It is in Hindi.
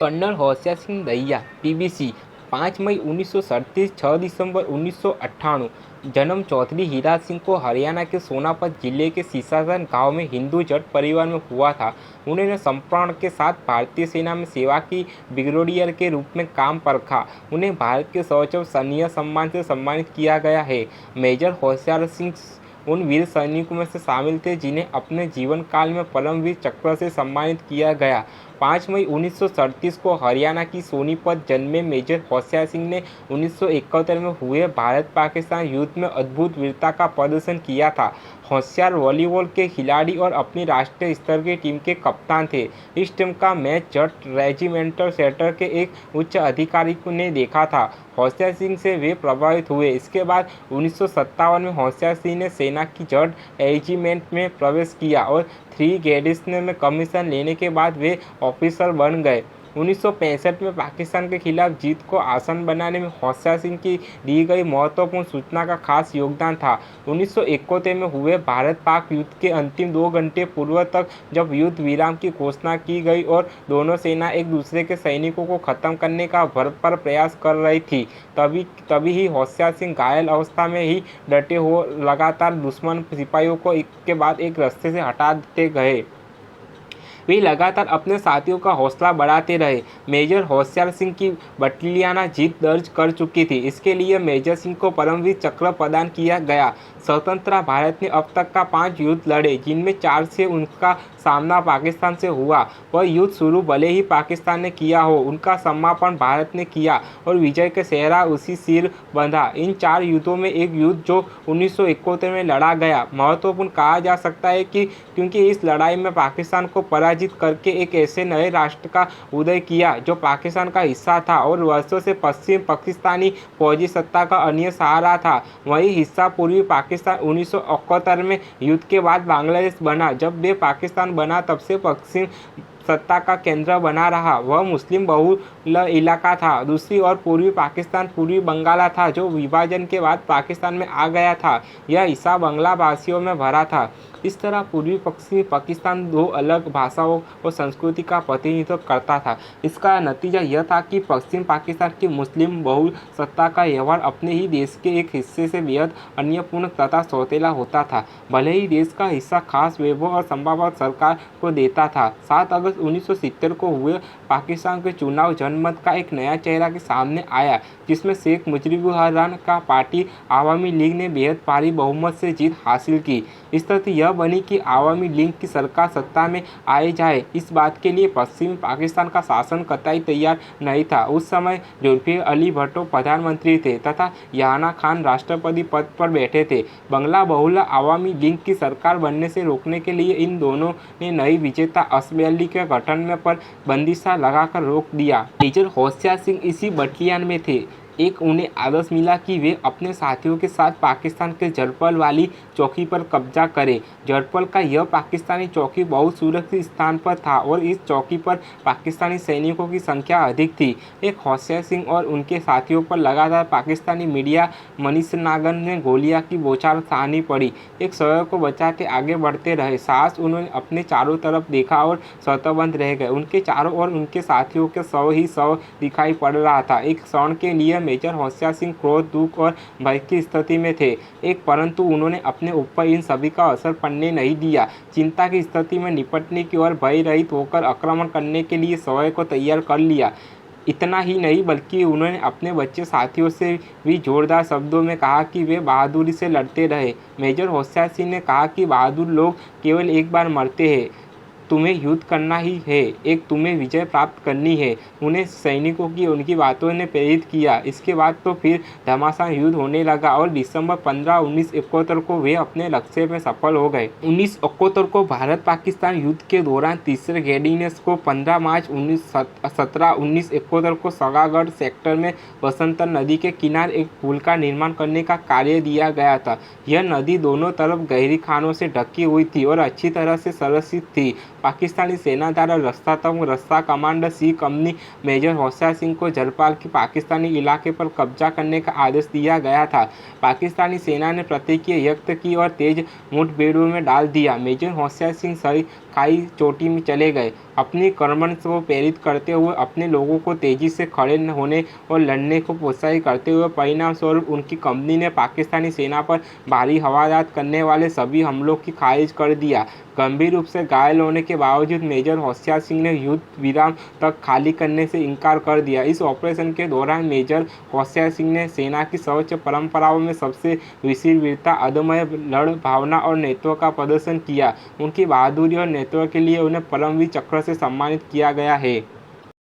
कर्नल होशियार सिंह दहिया पीबीसी 5 मई 1937 6 दिसंबर 1998 जन्म चौधरी हीरा सिंह को हरियाणा के सोनापत जिले के सीसासन गांव में हिंदू जट परिवार में हुआ था। उन्होंने समर्पण के साथ भारतीय सेना में सेवा की, ब्रिगेडियर के रूप में काम परखा। उन्हें भारत के सर्वोच्च सैन्य सम्मान से सम्मानित किया गया है। मेजर होशियार सिंह उन वीर सैनिकों में से शामिल थे जिन्हें अपने जीवन काल में परमवीर चक्र से सम्मानित किया गया। 5 मई 1937 को हरियाणा की सोनीपत जन्मे मेजर होशियार सिंह ने 1971 में हुए भारत पाकिस्तान युद्ध में अद्भुत वीरता का प्रदर्शन किया था। होशियार वॉलीबॉल के खिलाड़ी और अपनी राष्ट्रीय स्तर की टीम के कप्तान थे। इस टीम का मैच जट रेजिमेंटल सेक्टर के एक उच्च अधिकारी ने देखा था। होशियार सिंह से वे प्रभावित हुए। इसके बाद 1957 में होशियार सिंह ने सेना की जट रेजिमेंट में प्रवेश किया और 3 ग्रेडेशन में कमीशन लेने के बाद वे ऑफिसर बन गए। 1965 में पाकिस्तान के खिलाफ जीत को आसान बनाने में होशियार सिंह की दी गई महत्वपूर्ण सूचना का खास योगदान था। 1971 में हुए भारत पाक युद्ध के अंतिम 2 घंटे पूर्व तक जब युद्ध विराम की घोषणा की गई और दोनों सेना एक दूसरे के सैनिकों को खत्म करने का भरपूर प्रयास कर रही थी, तभी ही होशियार सिंह घायल अवस्था में ही डटे हो लगातार दुश्मन सिपाहियों को एक के बाद एक रास्ते से हटाते गए। वे लगातार अपने साथियों का हौसला बढ़ाते रहे। मेजर होशियार सिंह की बटालियाना जीत दर्ज कर चुकी थी। इसके लिए मेजर सिंह को परमवीर चक्र प्रदान किया गया। स्वतंत्र भारत ने अब तक का 5 युद्ध लड़े, जिनमें 4 से उनका सामना पाकिस्तान से हुआ। वह युद्ध शुरू भले ही पाकिस्तान ने किया हो, उनका समापन भारत ने किया और विजय के सेहरा उसी सिर बंधा। इन 4 युद्धों में एक युद्ध जो 1971 में लड़ा गया महत्वपूर्ण कहा जा सकता है क्योंकि इस लड़ाई में पाकिस्तान को पराजित करके एक ऐसे नए राष्ट्र का उदय किया जो पाकिस्तान का हिस्सा था और वर्षों से पश्चिम पाकिस्तानी फौजी सत्ता का अन्य सहारा था। वही हिस्सा पूर्वी पाकिस्तान 1971 में युद्ध के बाद बांग्लादेश बना। जब वे पाकिस्तान बना तब से पश्चिम सत्ता का केंद्र बना रहा। वह मुस्लिम बहुल इलाका था। दूसरी ओर पूर्वी पाकिस्तान पूर्वी बंगाला था, जो विभाजन के बाद पाकिस्तान में आ गया था। यह हिस्सा बांग्ला भाषियों में भरा था। इस तरह पूर्वी पश्चिमी पाकिस्तान 2 अलग भाषाओं और संस्कृति का प्रतिनिधित्व करता था। इसका नतीजा यह था कि पश्चिम पाकिस्तान की मुस्लिम बहुल सत्ता का व्यवहार अपने ही देश के एक हिस्से से बेहद अन्यपूर्ण तथा सौतेला होता था। भले ही देश का हिस्सा खास वैभव और संभावना सरकार को देता था। 7 अगस्त 1970 को हुए पाकिस्तान के चुनाव जनमत का एक नया चेहरा के सामने आया, जिसमें शेख मुजीबुर का पार्टी आवामी लीग ने बेहद भारी बहुमत से जीत हासिल की। स्थिति यह बनी कि आवामी लीग की सरकार सत्ता में आए जाए, इस बात के लिए पश्चिमी पाकिस्तान का शासन कतई तैयार नहीं था। उस समय जुल्फिकार अली भुट्टो प्रधानमंत्री थे तथा याना खान राष्ट्रपति पद पर बैठे थे। बांग्ला बहुल आवामी लीग की सरकार बनने से रोकने के लिए इन दोनों ने नई विजेता असेंबली के गठन में पर बंदिशा लगाकर रोक दिया। मेजर होशियार सिंह इसी बटालियन में थे। एक उन्हें आदेश मिला कि वे अपने साथियों के साथ पाकिस्तान के जरपल वाली चौकी पर कब्जा करें। जरपल का यह पाकिस्तानी चौकी बहुत सुरक्षित स्थान पर था और इस चौकी पर पाकिस्तानी सैनिकों की संख्या अधिक थी। एक होशियार सिंह और उनके साथियों पर लगातार पाकिस्तानी मीडिया मनीषनागन ने गोलियां की बौछार सहानी पड़ी। एक शव को बचाते आगे बढ़ते रहे। साहस उन्होंने अपने चारों तरफ देखा और शर्तबंद रह गए। उनके चारों ओर उनके साथियों के शव ही शव दिखाई पड़ रहा था। एक क्षण के लिए मेजर होशियार सिंह क्रोध, दुख और भय की स्थिति में थे, परंतु उन्होंने अपने ऊपर इन सभी का असर पड़ने नहीं दिया। चिंता की स्थिति में निपटने की और भय रहित होकर आक्रमण करने के लिए स्वयं को तैयार कर लिया। इतना ही नहीं बल्कि उन्होंने अपने बच्चे साथियों से भी जोरदार शब्दों में कहा कि वे बहादुरी से लड़ते रहे। मेजर होशियार सिंह ने कहा कि बहादुर लोग केवल एक बार मरते हैं, तुम्हें युद्ध करना ही है, तुम्हें विजय प्राप्त करनी है। उन्हें सैनिकों की उनकी बातों ने प्रेरित किया। इसके बाद तो फिर घमासान युद्ध होने लगा और दिसंबर 15, 1971 को वे अपने लक्ष्य में सफल हो गए। 1971 को भारत पाकिस्तान युद्ध के दौरान तीसरे ग्रेडिनेस को 15 मार्च 1971 को सगागढ़ सेक्टर में बसंतर नदी के किनारे एक पुल का निर्माण करने का कार्य दिया गया था। यह नदी दोनों तरफ गहरी खानों से ढकी हुई थी और अच्छी तरह से संरक्षित थी। पाकिस्तानी सेना द्वारा रस्ता कमांडर सी कंपनी मेजर होशियार सिंह को जरपाल के पाकिस्तानी इलाके पर कब्जा करने का आदेश दिया गया था। पाकिस्तानी सेना ने प्रतिक्रिया व्यक्त की और तेज मुठभेड़ों में डाल दिया। मेजर होशियार सिंह खाई चोटी में चले गए। अपनी कर्मठ को प्रेरित करते हुए अपने लोगों को तेजी से खड़े होने और लड़ने को प्रोत्साहित करते हुए परिणाम स्वरूप उनकी कंपनी ने पाकिस्तानी सेना पर भारी हवायात करने वाले सभी हमलों की खारिज कर दिया। गंभीर रूप से घायल होने के बावजूद मेजर होशियार सिंह ने युद्ध विराम तक खाली करने से इनकार कर दिया। इस ऑपरेशन के दौरान मेजर होशियार सिंह ने सेना की सर्वोच्च परंपराओं में सबसे विशेष वीरता, अदम्य लड़ भावना और नेतृत्व का प्रदर्शन किया। उनकी बहादुरी और नेतृत्व के लिए उन्हें परमवीर चक्र से सम्मानित किया गया है।